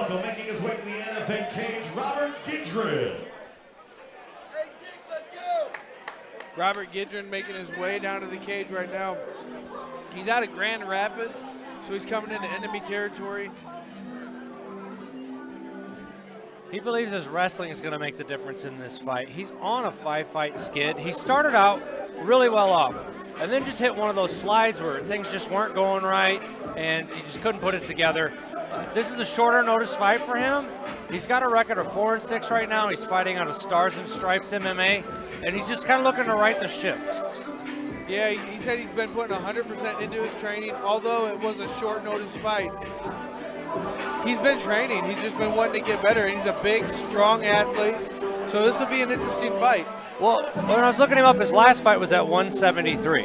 welcome, making his way to the NFA cage, Robert Gidron. Robert Gidron making his way down to the cage right now. He's out of Grand Rapids, so he's coming into enemy territory. He believes his wrestling is going to make the difference in this fight. He's on a 5-fight skid. He started out really well off, and then just hit one of those slides where things just weren't going right, and he just couldn't put it together. This is a shorter notice fight for him. He's got a record of 4-6 right now. He's fighting out of Stars and Stripes MMA, and he's just kind of looking to right the ship. Yeah, he said he's been putting 100% into his training, although it was a short notice fight. He's been training. He's just been wanting to get better, and he's a big, strong athlete. So this will be an interesting fight. Well, when I was looking him up, his last fight was at 173.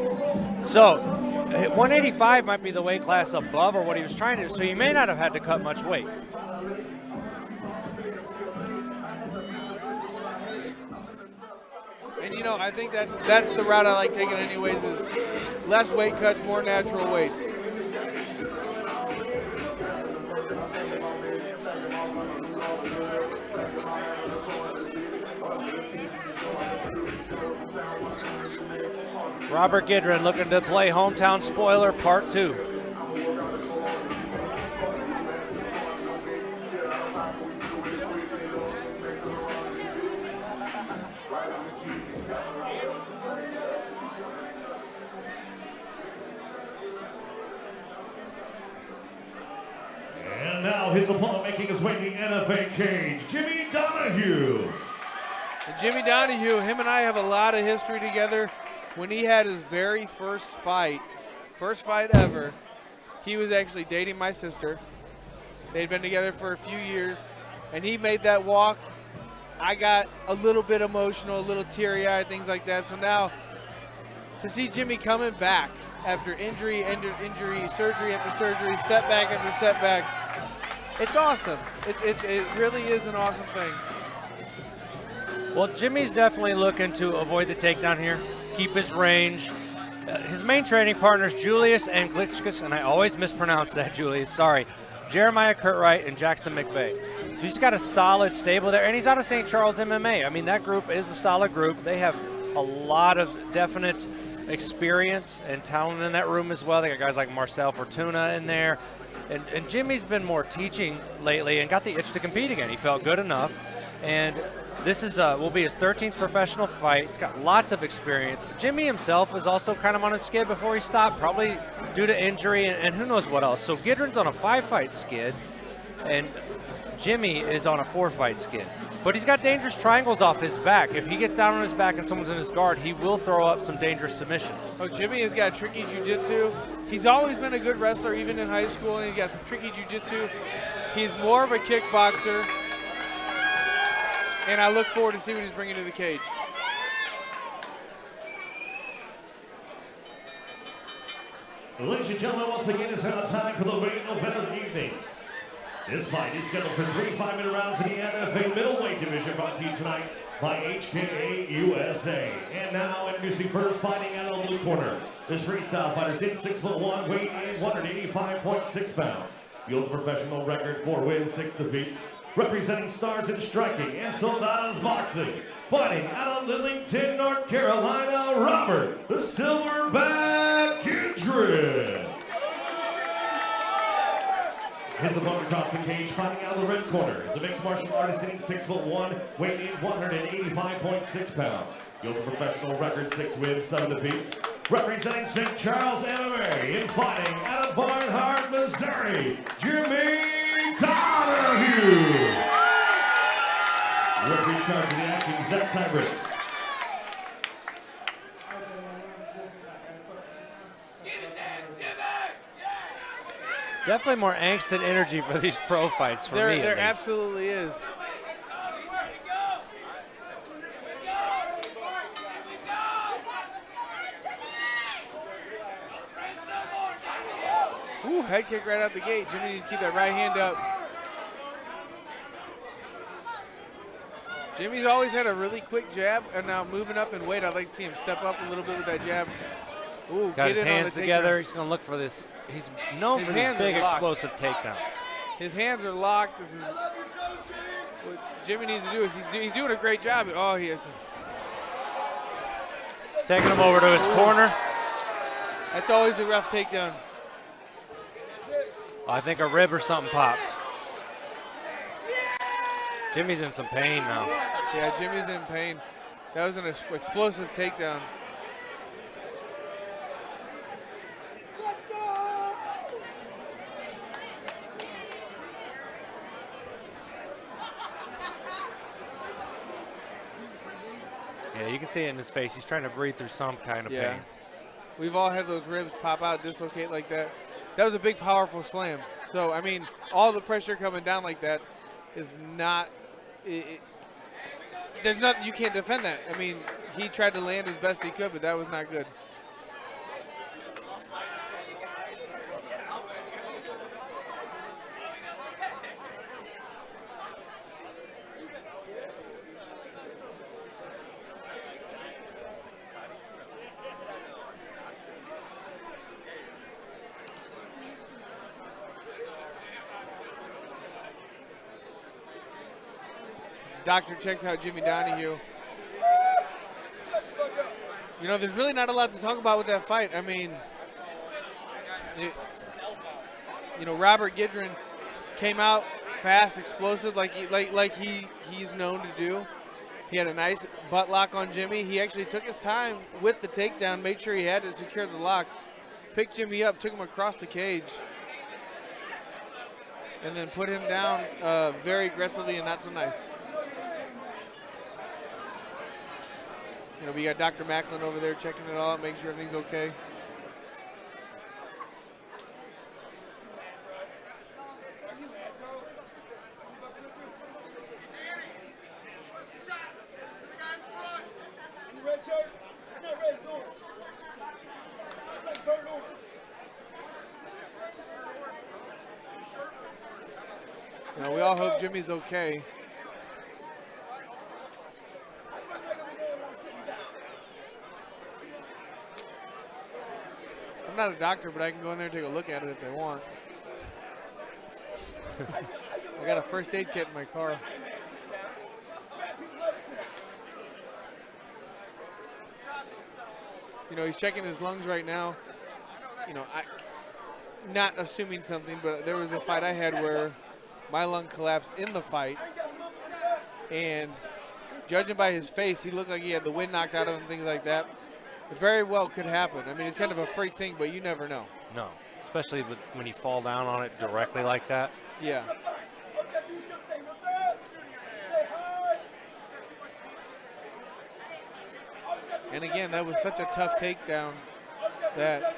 So 185 might be the weight class above or what he was trying to do, so he may not have had to cut much weight. And, you know, I think that's the route I like taking anyways, is less weight cuts, more natural weights. Robert Gidron looking to play Hometown Spoiler Part 2. And now his opponent making his way to the NFA cage, Jimmy Donahue. And Jimmy Donahue, him and I have a lot of history together. When he had his very first fight ever, he was actually dating my sister. They'd been together for a few years, and he made that walk. I got a little bit emotional, a little teary-eyed, things like that. So now, to see Jimmy coming back after injury, surgery after surgery, setback after setback, it's awesome. It really is an awesome thing. Well, Jimmy's definitely looking to avoid the takedown here, keep his range. His main training partners, Julius and Glitchkus, and I always mispronounce that, Julius, sorry, Jeremiah Curtright and Jackson McVeigh. So he's got a solid stable there, and he's out of St. Charles MMA. I mean, that group is a solid group. They have a lot of definite experience and talent in that room as well. They got guys like Marcel Fortuna in there. And Jimmy's been more teaching lately and got the itch to compete again. He felt good enough. And this is will be his 13th professional fight. He's got lots of experience. Jimmy himself is also kind of on a skid before he stopped, probably due to injury and who knows what else. So Gidron's on a 5-fight skid, and Jimmy is on a 4-fight skid. But he's got dangerous triangles off his back. If he gets down on his back and someone's in his guard, he will throw up some dangerous submissions. Oh, Jimmy has got tricky jiu-jitsu. He's always been a good wrestler, even in high school, and he's got some tricky jiu-jitsu. He's more of a kickboxer. And I look forward to see what he's bringing to the cage. Ladies and gentlemen, once again, it's now time for the main event of the evening. This fight is scheduled for 3 5-minute rounds in the NFA middleweight division, brought to you tonight by HKA USA. And now introducing first, fighting out of the blue corner. This freestyle fighter is 6'1", weighing in 185.6 pounds. Fields professional record, 4 wins, 6 defeats. Representing Stars in Striking and Soldados Boxing. Fighting out of Lillington, North Carolina, Robert the Silverback Gidron. His opponent across the cage, fighting out of the red corner, is a mixed martial artist hitting 6'1", weighing in 185.6 pounds. Fields professional record, 6 wins, 7 defeats. Representing St. Charles MMA and fighting out of Barnhart, Missouri, Jimmy Donahue. Referee in charge of the action, Zach Tybris. Definitely more angst and energy for these pro fights for me. There absolutely is. Ooh, head kick right out the gate. Jimmy needs to keep that right hand up. Jimmy's always had a really quick jab, and now moving up in weight, I'd like to see him step up a little bit with that jab. Ooh, got his hands together. He's going to look for this. He's known for these big explosive takedowns. His hands are locked. This is what Jimmy needs to do. Is he's doing a great job. Oh, he is. Taking him over to his corner. That's always a rough takedown. I think a rib or something popped. Jimmy's in some pain now. Yeah, Jimmy's in pain. That was an explosive takedown. Yeah, you can see it in his face. He's trying to breathe through some kind of pain. We've all had those ribs pop out, dislocate like that. That was a big, powerful slam. So, I mean, all the pressure coming down like that is not there's nothing, you can't defend that. I mean, he tried to land as best he could, but that was not good. Doctor checks out Jimmy Donahue. You know, there's really not a lot to talk about with that fight. I mean, you know, Robert Gidron came out fast, explosive, like he's known to do. He had a nice butt lock on Jimmy. He actually took his time with the takedown, made sure he had to secure the lock, picked Jimmy up, took him across the cage, and then put him down very aggressively and not so nice. You know, we got Dr. Macklin over there checking it all out, making sure everything's okay. You know, we all hope Jimmy's okay. I'm not a doctor, but I can go in there and take a look at it if they want. I got a first aid kit in my car. You know, he's checking his lungs right now. You know, not assuming something, but there was a fight I had where my lung collapsed in the fight. And judging by his face, he looked like he had the wind knocked out of him, things like that. It very well could happen. I mean, it's kind of a freak thing, but you never know. No, especially when you fall down on it directly like that. Yeah. And again, that was such a tough takedown that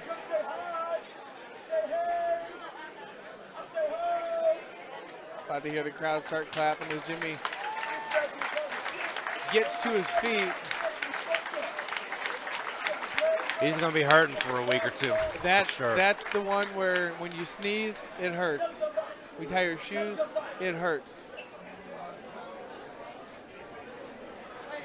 about to hear the crowd start clapping as Jimmy gets to his feet. He's going to be hurting for a week or two. That's the one where when you sneeze, it hurts. We tie your shoes, it hurts.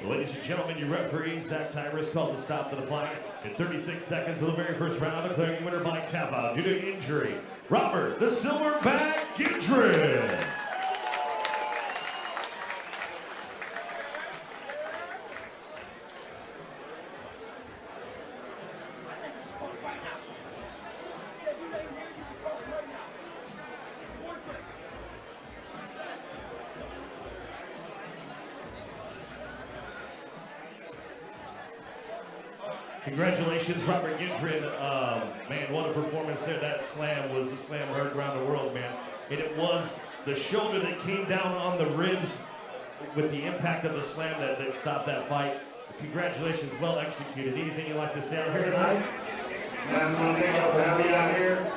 Ladies and gentlemen, your referee, Zach Tyrus, called the stop to the fight in 36 seconds of the very first round, declaring winner by tap out due to injury, Robert the Silverback Gidron. Congratulations, Robert Gidron. Man, what a performance there. That slam was the slam heard around the world, man. And it was the shoulder that came down on the ribs with the impact of the slam that stopped that fight. Congratulations, well executed. Anything you'd like to say out here tonight? Man, I just want to thank y'all for having me out here.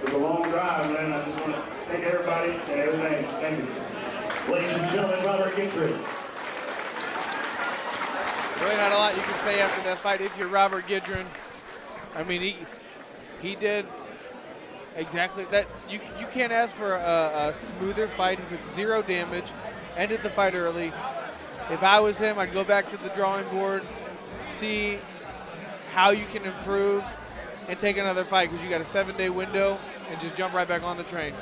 It was a long drive, man. I just want to thank everybody and everything. Thank you. Ladies and gentlemen, Robert Gidron. Really not a lot you can say after that fight if you're Robert Gidron. I mean, he did exactly that. You can't ask for a smoother fight. He took zero damage, ended the fight early. If I was him, I'd go back to the drawing board, see how you can improve, and take another fight because you got a 7-day window and just jump right back on the train.